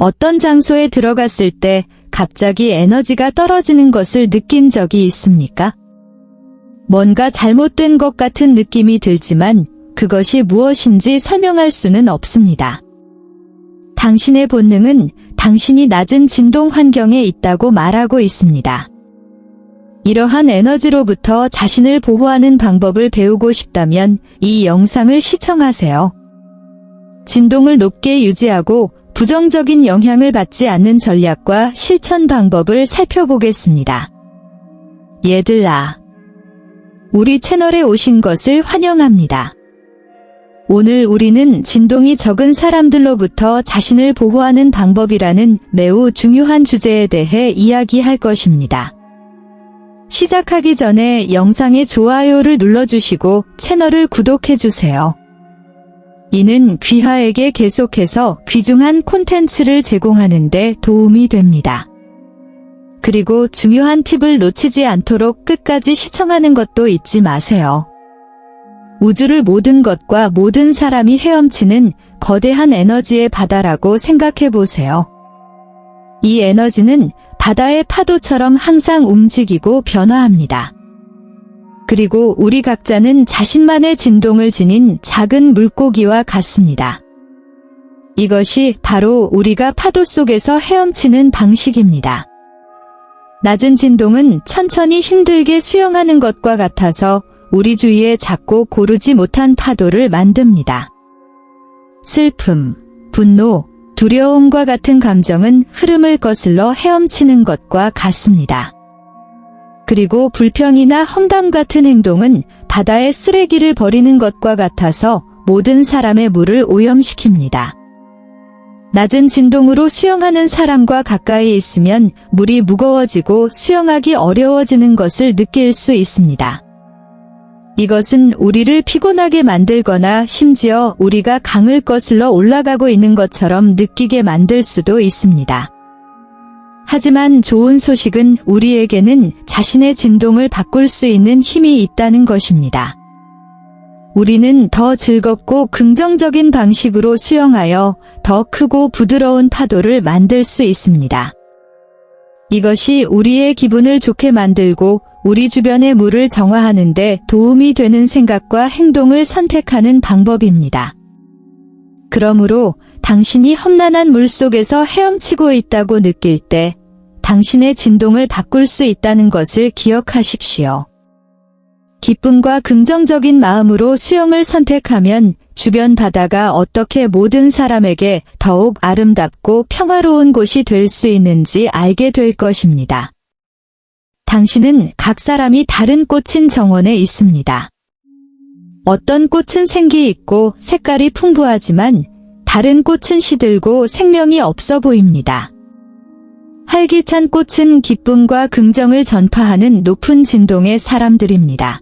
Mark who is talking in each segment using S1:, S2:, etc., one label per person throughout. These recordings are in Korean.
S1: 어떤 장소에 들어갔을 때 갑자기 에너지가 떨어지는 것을 느낀 적이 있습니까? 뭔가 잘못된 것 같은 느낌이 들지만 그것이 무엇인지 설명할 수는 없습니다. 당신의 본능은 당신이 낮은 진동 환경에 있다고 말하고 있습니다. 이러한 에너지로부터 자신을 보호하는 방법을 배우고 싶다면 이 영상을 시청하세요. 진동을 높게 유지하고 부정적인 영향을 받지 않는 전략과 실천 방법을 살펴보겠습니다. 얘들아, 우리 채널에 오신 것을 환영합니다. 오늘 우리는 진동이 적은 사람들로부터 자신을 보호하는 방법이라는 매우 중요한 주제에 대해 이야기할 것입니다. 시작하기 전에 영상에 좋아요를 눌러주시고 채널을 구독해주세요. 이는 귀하에게 계속해서 귀중한 콘텐츠를 제공하는 데 도움이 됩니다. 그리고 중요한 팁을 놓치지 않도록 끝까지 시청하는 것도 잊지 마세요. 우주를 모든 것과 모든 사람이 헤엄치는 거대한 에너지의 바다라고 생각해 보세요. 이 에너지는 바다의 파도처럼 항상 움직이고 변화합니다. 그리고 우리 각자는 자신만의 진동을 지닌 작은 물고기와 같습니다. 이것이 바로 우리가 파도 속에서 헤엄치는 방식입니다. 낮은 진동은 천천히 힘들게 수영하는 것과 같아서 우리 주위에 작고 고르지 못한 파도를 만듭니다. 슬픔, 분노, 두려움과 같은 감정은 흐름을 거슬러 헤엄치는 것과 같습니다. 그리고 불평이나 험담 같은 행동은 바다에 쓰레기를 버리는 것과 같아서 모든 사람의 물을 오염시킵니다. 낮은 진동으로 수영하는 사람과 가까이 있으면 물이 무거워지고 수영하기 어려워지는 것을 느낄 수 있습니다. 이것은 우리를 피곤하게 만들거나 심지어 우리가 강을 거슬러 올라가고 있는 것처럼 느끼게 만들 수도 있습니다. 하지만 좋은 소식은 우리에게는 자신의 진동을 바꿀 수 있는 힘이 있다는 것입니다. 우리는 더 즐겁고 긍정적인 방식으로 수영하여 더 크고 부드러운 파도를 만들 수 있습니다. 이것이 우리의 기분을 좋게 만들고 우리 주변의 물을 정화하는 데 도움이 되는 생각과 행동을 선택하는 방법입니다. 그러므로 당신이 험난한 물 속에서 헤엄치고 있다고 느낄 때 당신의 진동을 바꿀 수 있다는 것을 기억하십시오. 기쁨과 긍정적인 마음으로 수영을 선택하면 주변 바다가 어떻게 모든 사람에게 더욱 아름답고 평화로운 곳이 될 수 있는지 알게 될 것입니다. 당신은 각 사람이 다른 꽃인 정원에 있습니다. 어떤 꽃은 생기 있고 색깔이 풍부하지만 다른 꽃은 시들고 생명이 없어 보입니다. 활기찬 꽃은 기쁨과 긍정을 전파하는 높은 진동의 사람들입니다.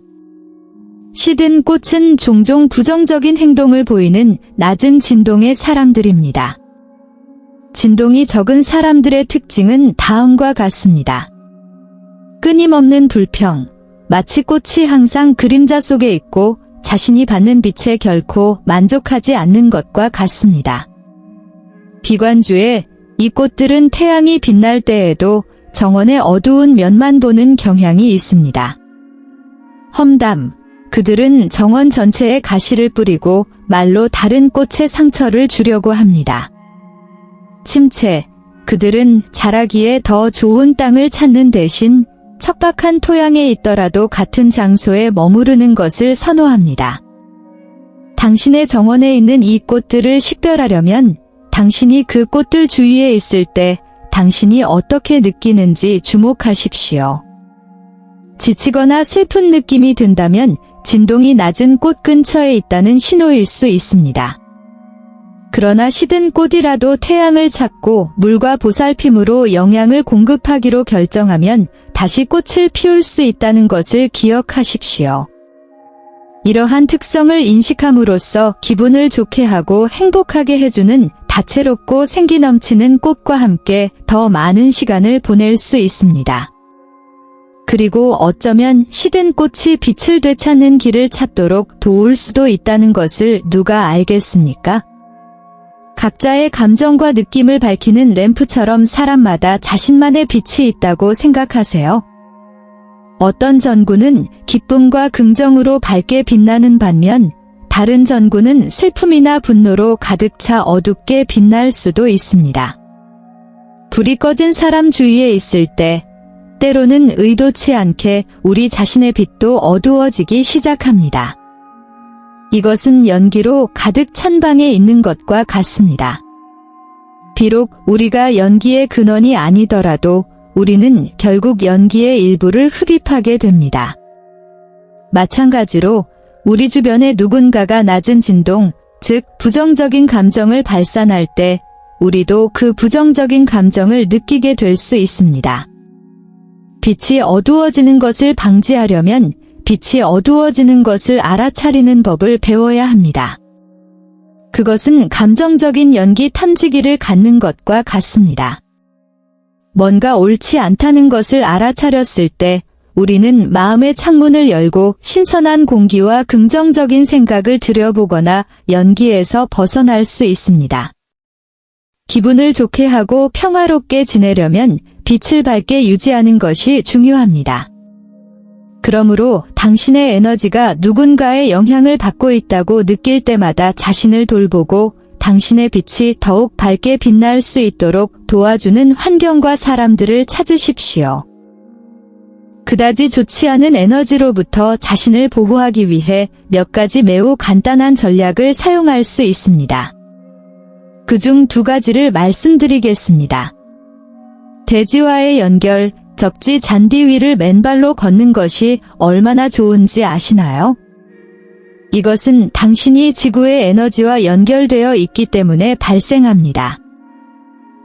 S1: 시든 꽃은 종종 부정적인 행동을 보이는 낮은 진동의 사람들입니다. 진동이 적은 사람들의 특징은 다음과 같습니다. 끊임없는 불평, 마치 꽃이 항상 그림자 속에 있고 자신이 받는 빛에 결코 만족하지 않는 것과 같습니다. 비관주의 이 꽃들은 태양이 빛날 때에도 정원의 어두운 면만 보는 경향이 있습니다. 험담, 그들은 정원 전체에 가시를 뿌리고 말로 다른 꽃의 상처를 주려고 합니다. 침체, 그들은 자라기에 더 좋은 땅을 찾는 대신 척박한 토양에 있더라도 같은 장소에 머무르는 것을 선호합니다. 당신의 정원에 있는 이 꽃들을 식별하려면 당신이 그 꽃들 주위에 있을 때 당신이 어떻게 느끼는지 주목하십시오. 지치거나 슬픈 느낌이 든다면 진동이 낮은 꽃 근처에 있다는 신호일 수 있습니다. 그러나 시든 꽃이라도 태양을 찾고 물과 보살핌으로 영양을 공급하기로 결정하면 다시 꽃을 피울 수 있다는 것을 기억하십시오. 이러한 특성을 인식함으로써 기분을 좋게 하고 행복하게 해주는 다채롭고 생기 넘치는 꽃과 함께 더 많은 시간을 보낼 수 있습니다. 그리고 어쩌면 시든 꽃이 빛을 되찾는 길을 찾도록 도울 수도 있다는 것을 누가 알겠습니까? 각자의 감정과 느낌을 밝히는 램프처럼 사람마다 자신만의 빛이 있다고 생각하세요. 어떤 전구는 기쁨과 긍정으로 밝게 빛나는 반면 다른 전구는 슬픔이나 분노로 가득 차 어둡게 빛날 수도 있습니다. 불이 꺼진 사람 주위에 있을 때 때로는 의도치 않게 우리 자신의 빛도 어두워지기 시작합니다. 이것은 연기로 가득 찬 방에 있는 것과 같습니다. 비록 우리가 연기의 근원이 아니더라도 우리는 결국 연기의 일부를 흡입하게 됩니다. 마찬가지로 우리 주변에 누군가가 낮은 진동, 즉 부정적인 감정을 발산할 때 우리도 그 부정적인 감정을 느끼게 될 수 있습니다. 빛이 어두워지는 것을 방지하려면 빛이 어두워지는 것을 알아차리는 법을 배워야 합니다. 그것은 감정적인 연기 탐지기를 갖는 것과 같습니다. 뭔가 옳지 않다는 것을 알아차렸을 때 우리는 마음의 창문을 열고 신선한 공기와 긍정적인 생각을 들여보거나 연기에서 벗어날 수 있습니다. 기분을 좋게 하고 평화롭게 지내려면 빛을 밝게 유지하는 것이 중요합니다. 그러므로 당신의 에너지가 누군가의 영향을 받고 있다고 느낄 때마다 자신을 돌보고 당신의 빛이 더욱 밝게 빛날 수 있도록 도와주는 환경과 사람들을 찾으십시오. 그다지 좋지 않은 에너지로부터 자신을 보호하기 위해 몇 가지 매우 간단한 전략을 사용할 수 있습니다. 그중 2가지를 말씀드리겠습니다. 대지와의 연결, 적지 잔디 위를 맨발로 걷는 것이 얼마나 좋은지 아시나요? 이것은 당신이 지구의 에너지와 연결되어 있기 때문에 발생합니다.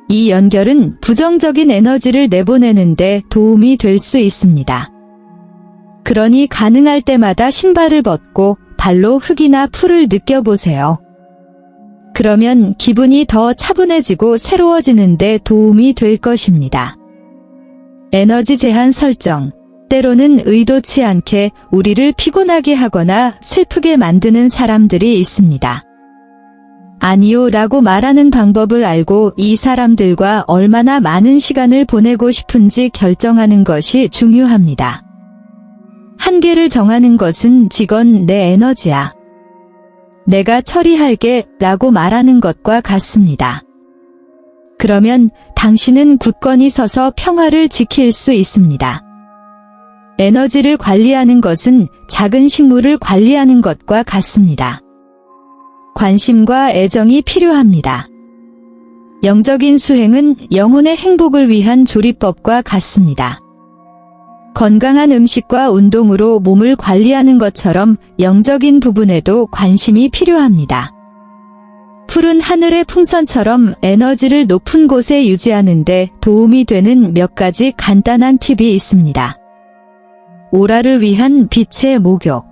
S1: 이 연결은 부정적인 에너지를 내보내는데 도움이 될 수 있습니다. 그러니 가능할 때마다 신발을 벗고 발로 흙이나 풀을 느껴보세요. 그러면 기분이 더 차분해지고 새로워지는데 도움이 될 것입니다. 에너지 제한 설정. 때로는 의도치 않게 우리를 피곤하게 하거나 슬프게 만드는 사람들이 있습니다. 아니요 라고 말하는 방법을 알고 이 사람들과 얼마나 많은 시간을 보내고 싶은지 결정하는 것이 중요합니다. 한계를 정하는 것은 지건 내 에너지야. 내가 처리할게 라고 말하는 것과 같습니다. 그러면 당신은 굳건히 서서 평화를 지킬 수 있습니다. 에너지를 관리하는 것은 작은 식물을 관리하는 것과 같습니다. 관심과 애정이 필요합니다. 영적인 수행은 영혼의 행복을 위한 조리법과 같습니다. 건강한 음식과 운동으로 몸을 관리하는 것처럼 영적인 부분에도 관심이 필요합니다. 푸른 하늘의 풍선처럼 에너지를 높은 곳에 유지하는 데 도움이 되는 몇 가지 간단한 팁이 있습니다. 오라를 위한 빛의 목욕.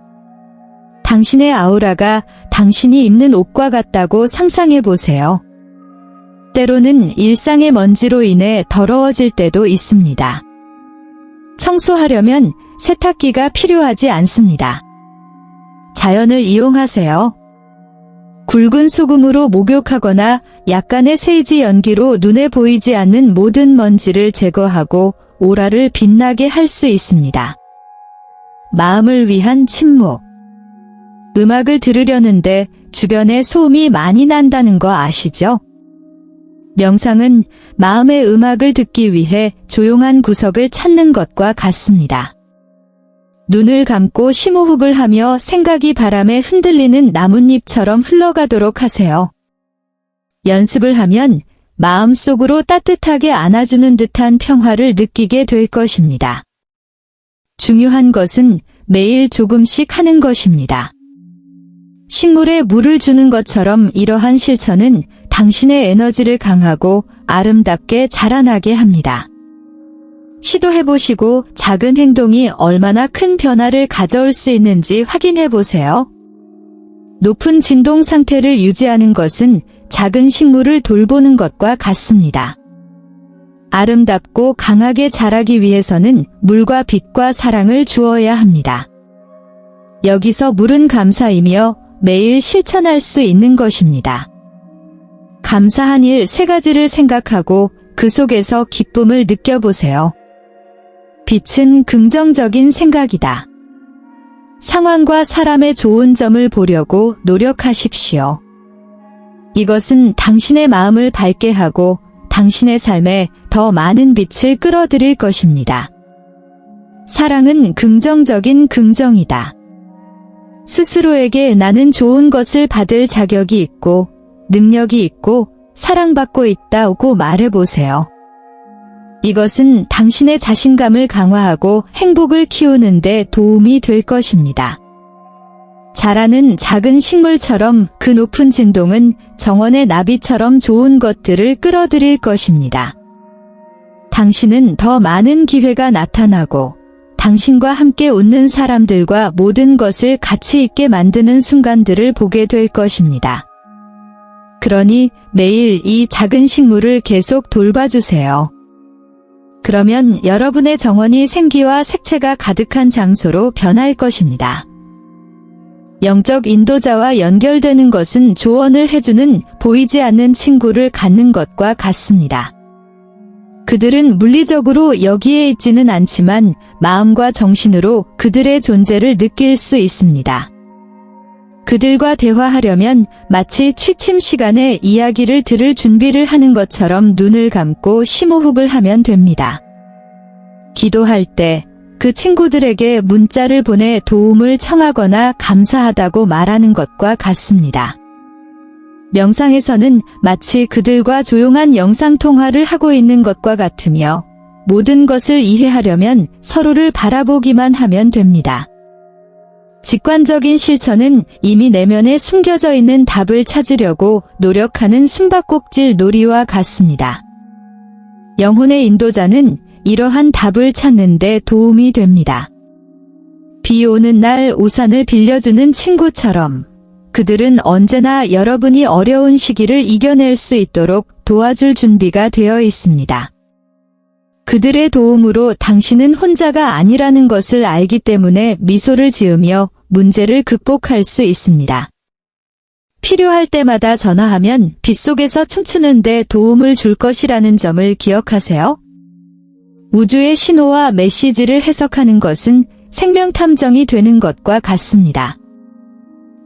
S1: 당신의 아우라가 당신이 입는 옷과 같다고 상상해 보세요. 때로는 일상의 먼지로 인해 더러워질 때도 있습니다. 청소하려면 세탁기가 필요하지 않습니다. 자연을 이용하세요. 굵은 소금으로 목욕하거나 약간의 세이지 연기로 눈에 보이지 않는 모든 먼지를 제거하고 오라를 빛나게 할 수 있습니다. 마음을 위한 침묵. 음악을 들으려는데 주변에 소음이 많이 난다는 거 아시죠? 명상은 마음의 음악을 듣기 위해 조용한 구석을 찾는 것과 같습니다. 눈을 감고 심호흡을 하며 생각이 바람에 흔들리는 나뭇잎처럼 흘러가도록 하세요. 연습을 하면 마음속으로 따뜻하게 안아주는 듯한 평화를 느끼게 될 것입니다. 중요한 것은 매일 조금씩 하는 것입니다. 식물에 물을 주는 것처럼 이러한 실천은 당신의 에너지를 강하고 아름답게 자라나게 합니다. 시도해보시고 작은 행동이 얼마나 큰 변화를 가져올 수 있는지 확인해보세요. 높은 진동 상태를 유지하는 것은 작은 식물을 돌보는 것과 같습니다. 아름답고 강하게 자라기 위해서는 물과 빛과 사랑을 주어야 합니다. 여기서 물은 감사이며 매일 실천할 수 있는 것입니다. 감사한 일 3가지를 생각하고 그 속에서 기쁨을 느껴보세요. 빛은 긍정적인 생각이다. 상황과 사람의 좋은 점을 보려고 노력하십시오. 이것은 당신의 마음을 밝게 하고 당신의 삶에 더 많은 빛을 끌어들일 것입니다. 사랑은 긍정적인 긍정이다. 스스로에게 나는 좋은 것을 받을 자격이 있고 능력이 있고 사랑받고 있다고 말해보세요. 이것은 당신의 자신감을 강화하고 행복을 키우는 데 도움이 될 것입니다. 자라는 작은 식물처럼 그 높은 진동은 정원의 나비처럼 좋은 것들을 끌어들일 것입니다. 당신은 더 많은 기회가 나타나고 당신과 함께 웃는 사람들과 모든 것을 가치 있게 만드는 순간들을 보게 될 것입니다. 그러니 매일 이 작은 식물을 계속 돌봐주세요. 그러면 여러분의 정원이 생기와 색채가 가득한 장소로 변할 것입니다. 영적 인도자와 연결되는 것은 조언을 해주는 보이지 않는 친구를 갖는 것과 같습니다. 그들은 물리적으로 여기에 있지는 않지만 마음과 정신으로 그들의 존재를 느낄 수 있습니다. 그들과 대화하려면 마치 취침 시간에 이야기를 들을 준비를 하는 것처럼 눈을 감고 심호흡을 하면 됩니다. 기도할 때 그 친구들에게 문자를 보내 도움을 청하거나 감사하다고 말하는 것과 같습니다. 명상에서는 마치 그들과 조용한 영상통화를 하고 있는 것과 같으며 모든 것을 이해하려면 서로를 바라보기만 하면 됩니다. 직관적인 실천은 이미 내면에 숨겨져 있는 답을 찾으려고 노력하는 숨바꼭질 놀이와 같습니다. 영혼의 인도자는 이러한 답을 찾는 데 도움이 됩니다. 비 오는 날 우산을 빌려주는 친구처럼 그들은 언제나 여러분이 어려운 시기를 이겨낼 수 있도록 도와줄 준비가 되어 있습니다. 그들의 도움으로 당신은 혼자가 아니라는 것을 알기 때문에 미소를 지으며 문제를 극복할 수 있습니다. 필요할 때마다 전화하면 빗속에서 춤추는 데 도움을 줄 것이라는 점을 기억하세요. 우주의 신호와 메시지를 해석하는 것은 생명탐정이 되는 것과 같습니다.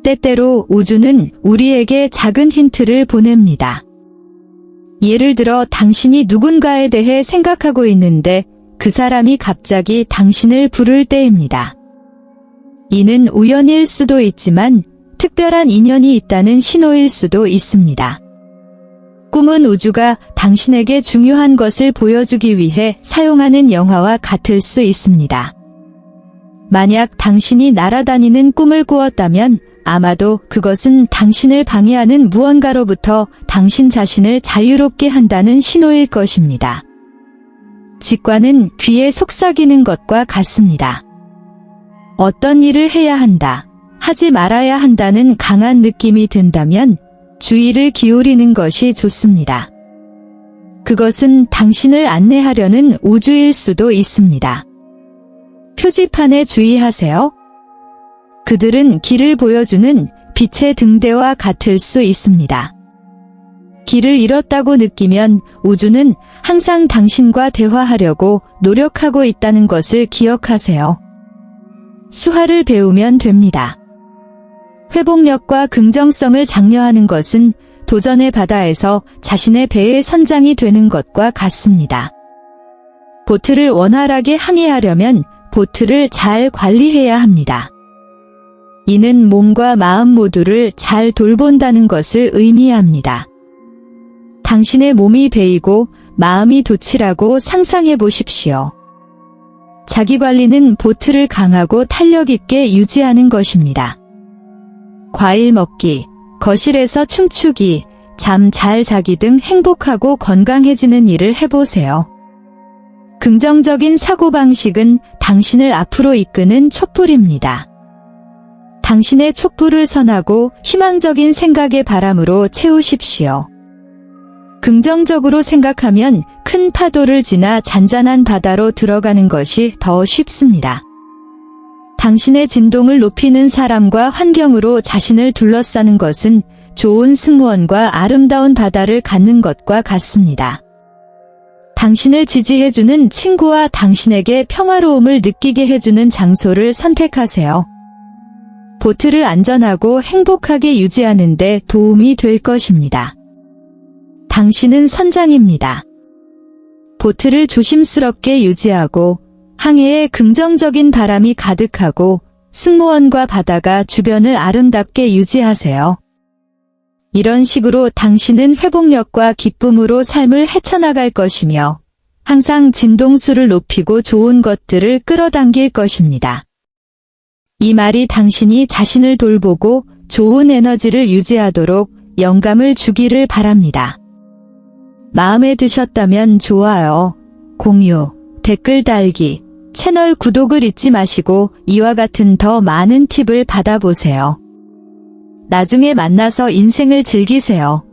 S1: 때때로 우주는 우리에게 작은 힌트를 보냅니다. 예를 들어 당신이 누군가에 대해 생각하고 있는데 그 사람이 갑자기 당신을 부를 때입니다. 이는 우연일 수도 있지만 특별한 인연이 있다는 신호일 수도 있습니다. 꿈은 우주가 당신에게 중요한 것을 보여주기 위해 사용하는 영화와 같을 수 있습니다. 만약 당신이 날아다니는 꿈을 꾸었다면 아마도 그것은 당신을 방해하는 무언가로부터 당신 자신을 자유롭게 한다는 신호일 것입니다. 직관은 귀에 속삭이는 것과 같습니다. 어떤 일을 해야 한다, 하지 말아야 한다는 강한 느낌이 든다면 주의를 기울이는 것이 좋습니다. 그것은 당신을 안내하려는 우주일 수도 있습니다. 표지판에 주의하세요. 그들은 길을 보여주는 빛의 등대와 같을 수 있습니다. 길을 잃었다고 느끼면 우주는 항상 당신과 대화하려고 노력하고 있다는 것을 기억하세요. 수화를 배우면 됩니다. 회복력과 긍정성을 장려하는 것은 도전의 바다에서 자신의 배의 선장이 되는 것과 같습니다. 보트를 원활하게 항해하려면 보트를 잘 관리해야 합니다. 이는 몸과 마음 모두를 잘 돌본다는 것을 의미합니다. 당신의 몸이 배이고 마음이 돛이라고 상상해 보십시오. 자기관리는 보트를 강하고 탄력 있게 유지하는 것입니다. 과일 먹기, 거실에서 춤추기, 잠 잘 자기 등 행복하고 건강해지는 일을 해보세요. 긍정적인 사고방식은 당신을 앞으로 이끄는 촛불입니다. 당신의 촛불을 선하고 희망적인 생각의 바람으로 채우십시오. 긍정적으로 생각하면 큰 파도를 지나 잔잔한 바다로 들어가는 것이 더 쉽습니다. 당신의 진동을 높이는 사람과 환경으로 자신을 둘러싸는 것은 좋은 승무원과 아름다운 바다를 갖는 것과 같습니다. 당신을 지지해주는 친구와 당신에게 평화로움을 느끼게 해주는 장소를 선택하세요. 보트를 안전하고 행복하게 유지하는 데 도움이 될 것입니다. 당신은 선장입니다. 보트를 조심스럽게 유지하고 항해에 긍정적인 바람이 가득하고 승무원과 바다가 주변을 아름답게 유지하세요. 이런 식으로 당신은 회복력과 기쁨으로 삶을 헤쳐나갈 것이며 항상 진동수를 높이고 좋은 것들을 끌어당길 것입니다. 이 말이 당신이 자신을 돌보고 좋은 에너지를 유지하도록 영감을 주기를 바랍니다. 마음에 드셨다면 좋아요, 공유, 댓글 달기, 채널 구독을 잊지 마시고 이와 같은 더 많은 팁을 받아보세요. 나중에 만나서 인생을 즐기세요.